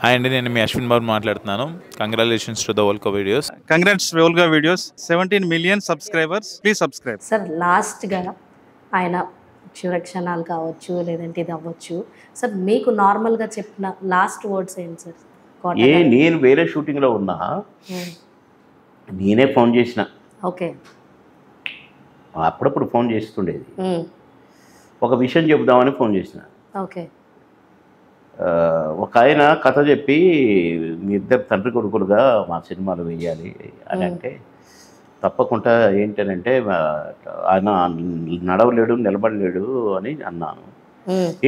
Hi అండి, నేను మీ అశ్విన్ బాబు మాట్లాడుతున్నాను. Congratulations to the వోల్కా videos. Congrats వోల్కా videos 17 million subscribers. Please subscribe. Sir లాస్ట్గా ఆయన క్షణాలు కావచ్చు, లేదంటే ఇది అవ్వచ్చు సార్, మీకు నార్మల్గా చెప్పిన లాస్ట్ వర్డ్స్ ఏంటి సార్? నేను వేరే షూటింగ్లో ఉన్నా, నేనే ఫోన్ చేసిన. ఓకే, అప్పుడప్పుడు ఫోన్ చేస్తుండేది. ఒక విషయం చెబుదామని ఫోన్ చేసిన. ఓకే, ఒక ఆయన కథ చెప్పి మీ ఇద్దరు తండ్రి కొడుకులుగా మా సినిమాలు వేయాలి అని అంటే, తప్పకుండా ఏంటనంటే ఆయన నడవలేడు నిలబడలేడు అని అన్నాను.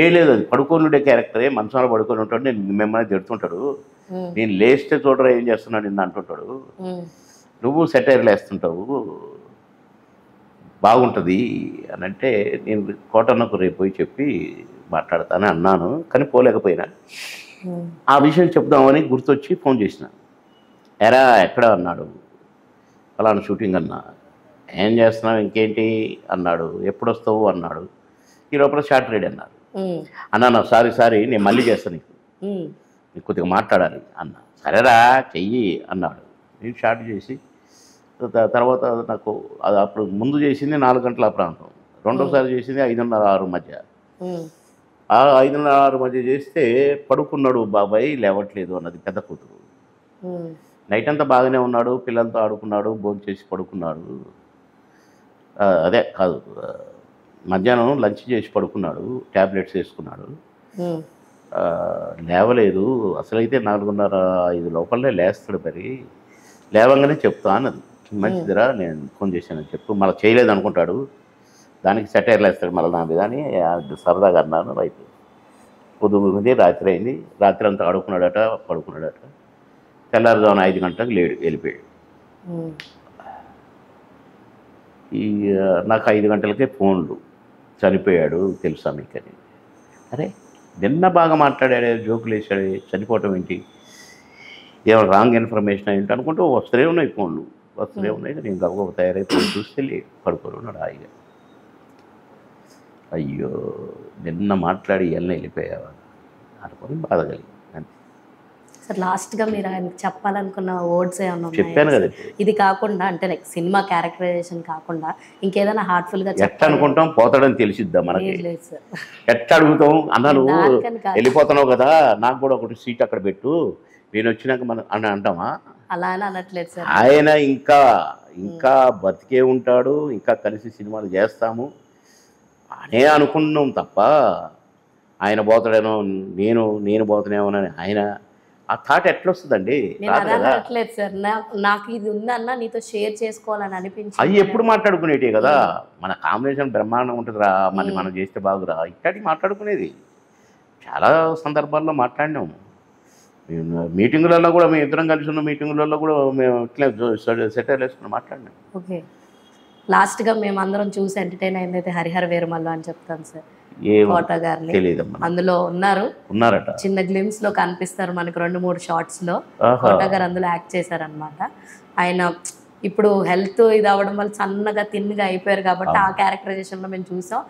ఏం లేదు, అది పడుకోనుండే క్యారెక్టరే, మనసులో పడుకొని ఉంటాడు, నేను మిమ్మల్ని తిడుతుంటాడు, నేను లేస్తే చూడరా ఏం చేస్తున్నాడు నిన్ను అంటుంటాడు, నువ్వు సెటైర్లు వేస్తుంటావు, బాగుంటుంది అని అంటే, నేను కోటన్నకు రేపు పోయి చెప్పి మాట్లాడతానని అన్నాను. కానీ పోలేకపోయినా ఆ విషయం చెప్దామని గుర్తొచ్చి ఫోన్ చేసిన. ఎరా ఎక్కడ అన్నాడు, ఫలానా షూటింగ్ అన్నా. ఏం చేస్తున్నావు ఇంకేంటి అన్నాడు. ఎప్పుడు వస్తావు అన్నాడు. ఈ లోపల షార్ట్ రెడీ అన్నారు. అన్నా సారీ నేను మళ్ళీ చేస్తాను, నీకు కొద్దిగా మాట్లాడాలి అన్నా. సరేరా చెయ్యి అన్నాడు. నేను షార్ట్ చేసి తర్వాత నాకు అది అప్పుడు ముందు చేసింది 4 గంటల ప్రాంతం, రెండోసారి చేసింది 5:30-6 మధ్య. ఆ 5:30-6 మధ్య చేస్తే పడుకున్నాడు బాబాయ్, లేవట్లేదు అన్నది పెద్ద కూతురు. నైట్ అంతా బాగానే ఉన్నాడు, పిల్లలతో ఆడుకున్నాడు, భోజనం చేసి పడుకున్నాడు. అదే కాదు, మధ్యాహ్నం లంచ్ చేసి పడుకున్నాడు, ట్యాబ్లెట్స్ వేసుకున్నాడు, లేవలేదు. అసలైతే 4:30-5 లోపలనే లేస్తాడు, మరి లేవంగానే చెప్తా అన్నది. మంచిదిరా నేను ఫోన్ చేశానని చెప్పు, మళ్ళీ చేయలేదు అనుకుంటాడు, దానికి సెటైర్లు వేస్తాడు మళ్ళీ నా మీద అని సరదాగా అన్నాను. రైతు పొద్దుగుంది, రాత్రి అయింది, రాత్రి అంతా ఆడుకున్నాడట, పడుకున్నాడట. తెల్లారుజామున 5 గంటలకు వెళ్ళిపోయాడు. నాకు 5 గంటలకే ఫోన్లు, చనిపోయాడు తెలుసా మీకని. అరే నిన్న బాగా మాట్లాడాడే, జోకులు వేసాడే, చనిపోవటం ఏంటి, ఏమైనా రాంగ్ ఇన్ఫర్మేషన్ ఏంటి అనుకుంటూ వస్తూనే ఉన్నాయి ఫోన్లు, వస్తూనే ఉన్నాయి. నేను గబగబ తయారైపోయి చూస్తే పడుకోరు ఉన్నాడు హాయిగా. అయ్యో నిన్న మాట్లాడి ఎలా వెళ్ళిపోయావా అనుకొని బాధ కలిగింది. సార్ లాస్ట్గా మీరు ఆయనకి చెప్పాలనుకున్న వర్డ్స్ ఏమన్నా చెప్పాను కదా. ఇది కాకుండా అంటే లైక్ సినిమా క్యారెక్టరైజేషన్ కాకుండా ఇంకేదైనా హార్ట్ఫుల్గా ఎట్ట అనుకుంటాం, పోతాడని తెలిసిద్దా మనకి? ఎట్ట అడుగుతాం అన్నా, నువ్వు వెళ్ళిపోతున్నావు కదా, నాకు కూడా ఒకటి సీట్ అక్కడ పెట్టు, నేను వచ్చినాక మనం అని అంటామా? అలా అని అనట్లేదు సార్. ఆయన ఇంకా బతికే ఉంటాడు, ఇంకా కలిసి సినిమాలు చేస్తాము అనే అనుకున్నాం తప్ప ఆయన పోతాడేనో నేను పోతానేమోనని ఆయన ఆ థాట్ ఎట్లా వస్తుందండి? అనట్లేదు సార్, నాకు ఇది ఉందన్న నీతో షేర్ చేసుకోవాలని అనిపించింది. అవి ఎప్పుడు మాట్లాడుకునేటి కదా, మన కాంబినేషన్ బ్రహ్మాండం ఉంటుందిరా, మళ్ళీ మనం చేస్తే బాగురా ఇట్లాంటి మాట్లాడుకునేది. చాలా సందర్భాల్లో మాట్లాడినాము. మీటింగులలో కూడా, మేము ఇద్దరం కలిసి ఉన్న మీటింగులలో కూడా మేము ఇట్లా సెటైర్లు వేసుకుని మాట్లాడినాం. ఓకే, లాస్ట్గా మేము అందరం చూసి ఎంటర్టైన్ అయిందైతే హరిహర వీరమల్లు అని చెప్తాను సార్. కోట గారిని అందులో ఉన్నారట, చిన్న గ్లిమ్స్ లో కనిపిస్తారు మనకు, 2-3 షార్ట్స్ లో కోట గారు అందులో యాక్ట్ చేశారనమాట. ఆయన ఇప్పుడు హెల్త్ ఇది అవ్వడం వల్ల సన్నగా తిన్నగా అయిపోయారు కాబట్టి ఆ క్యారెక్టరైజేషన్ లో మేము చూసాం.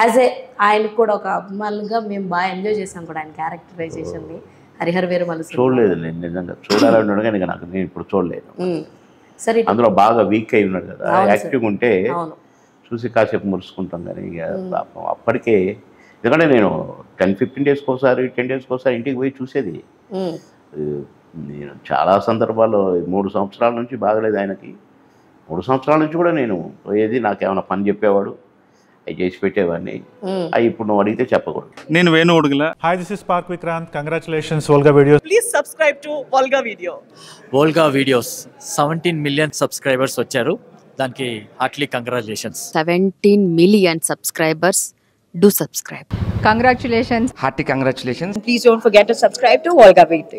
యాజ్ ఏ ఆయనకు కూడా ఒక అభిమానులుగా మేము బాగా ఎంజాయ్ చేసాం కూడా ఆయన క్యారెక్టరైజేషన్ ని. హరిహర వీరమల్లు చూడలేదు నేను, నిజంగా చూడాలన్నాడు కానీ నేను ఇప్పుడు చూడలేదు. సరే, అందులో బాగా వీక్ అయి ఉన్నాడు కదా, యాక్టివ్ ఉంటే చూసి కాసేపు మురుసుకుంటాం. కానీ ఇక అప్పటికే, ఎందుకంటే నేను 10-15 డేస్కి ఒకసారి 10 డేస్కి ఒకసారి ఇంటికి పోయి చూసేది. నేను చాలా సందర్భాల్లో 3 సంవత్సరాల నుంచి బాగలేదు ఆయనకి, 3 సంవత్సరాల నుంచి కూడా నేను పోయేది, నాకేమైనా పని చెప్పేవాడు, అవి చేసి పెట్టేవాడిని. అవి ఇప్పుడు నువ్వు అడిగితే చెప్పకూడదు. నేను Venu Udugula. Hi, this is Park Vikrant. Congratulations, Volga Videos. Please subscribe to Volga Video. Volga Videos 17 million subscribers వచ్చారు, దానికి Hartley congratulations. 17 million subscribers, do subscribe. Congratulations. Hearty congratulations. Please don't forget to subscribe to Volga Video.